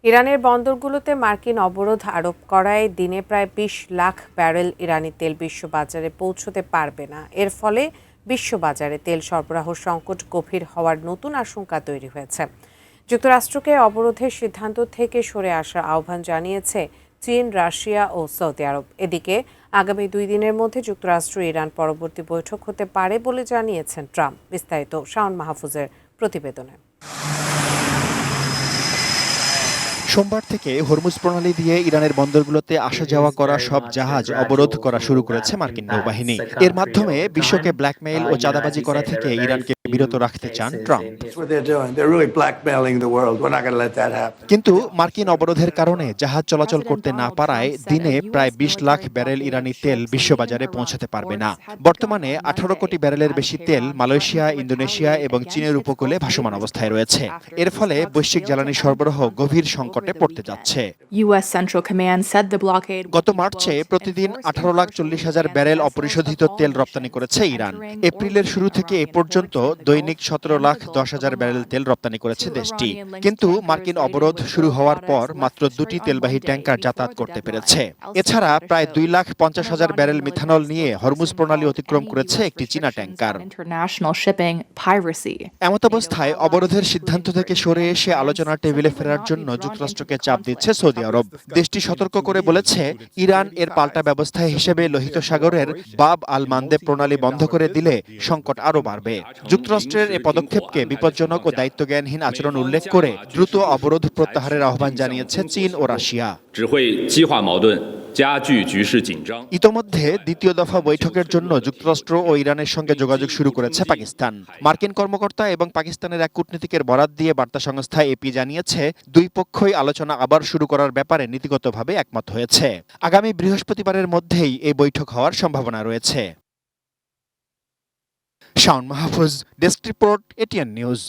ইরানের বন্দরগুলোতে মার্কিন অবরোধ আরোপ করায় দিনে প্রায় ২০ লাখ ব্যারেল ইরানি তেল বিশ্ববাজারে পৌঁছতে পারবে না। এর ফলে বিশ্ববাজারে তেল সরবরাহ সংকট গভীর হওয়ার নতুন আশঙ্কা তৈরি হয়েছে। যুক্তরাষ্ট্রকে অবরোধের সিদ্ধান্ত থেকে সরে আসার আহ্বান জানিয়েছে চীন, রাশিয়া ও সৌদি আরব। এদিকে আগামী ২ দিনের মধ্যে যুক্তরাষ্ট্র ইরান পরবর্তী বৈঠক হতে পারে বলে জানিয়েছেন ট্রাম্প। বিস্তারিত শাওন মাহফুজের প্রতিবেদনে। সোমবার থেকে হরমুজ প্রণালী দিয়ে ইরানের বন্দরগুলোতে আসা যাওয়া করা সব জাহাজ অবরোধ করা শুরু করেছে মার্কিন নৌবাহিনী। এর মাধ্যমে বিশ্বকে ব্ল্যাকমেইল ও চাঁদাবাজি করা থেকে ইরানকে বিরত রাখতে চান ট্রাম্প। কিন্তু মার্কিন অবরোধের কারণে জাহাজ চলাচল করতে না পারায় দিনে প্রায় ২০ লাখ ব্যারেল ইরানি তেল বিশ্ববাজারে পৌঁছাতে পারবে না। বর্তমানে ১৮ কোটি ব্যারেলের বেশি তেল মালয়েশিয়া, ইন্দোনেশিয়া এবং চীনের উপকূলে ভাসমান অবস্থায় রয়েছে। এর ফলে বৈশ্বিক জ্বালানি সরবরাহ গভীর সংকটে পড়তে যাচ্ছে। গত মার্চে প্রতিদিন ১৮,৪০,০০০ ব্যারেল অপরিশোধিত তেল রপ্তানি করেছে ইরান। এপ্রিলের শুরু থেকে এ পর্যন্ত দৈনিক ১৭,১০,০০০ ব্যারেল তেল রপ্তানি করেছে দেশটি। কিন্তু মার্কিন অবরোধ শুরু হওয়ার পর মাত্র ২টি তেলবাহী ট্যাঙ্কার যাতায়াত করতে পেরেছে। এছাড়া প্রায় ২,৫০,০০০ ব্যারেল মিথানল নিয়ে হরমুজ প্রণালী অতিক্রম করেছে একটি চীনা ট্যাঙ্কার। এমতাবস্থায় অবরোধের সিদ্ধান্ত থেকে সরে এসে আলোচনার টেবিলে ফেরার জন্য যুক্তরাষ্ট্রকে চাপ দিচ্ছে সৌদি আরব। দেশটি সতর্ক করে বলেছে, ইরান এর পাল্টা ব্যবস্থা হিসেবে লোহিত সাগরের বাব আল মানদেব প্রণালী বন্ধ করে দিলে সংকট আরও বাড়বে। যুক্তরাষ্ট্রের এ পদক্ষেপকে বিপজ্জনক ও দায়িত্বজ্ঞানহীন আচরণ উল্লেখ করে দ্রুত অবরোধ প্রত্যাহারের আহ্বান জানিয়েছে চীন ও রাশিয়া। ইতোমধ্যে দ্বিতীয় দফা বৈঠকের জন্য যুক্তরাষ্ট্র ও ইরানের সঙ্গে যোগাযোগ শুরু করেছে পাকিস্তান। মার্কিন কর্মকর্তা এবং পাকিস্তানের এক কূটনীতিকের বরাত দিয়ে বার্তা সংস্থা এপি জানিয়েছে, দুই পক্ষই আলোচনা আবার শুরু করার ব্যাপারে নীতিগতভাবে একমত হয়েছে। আগামী বৃহস্পতিবারের মধ্যেই এই বৈঠক হওয়ার সম্ভাবনা রয়েছে। Shaon Mahfuz, desk report, ATN news.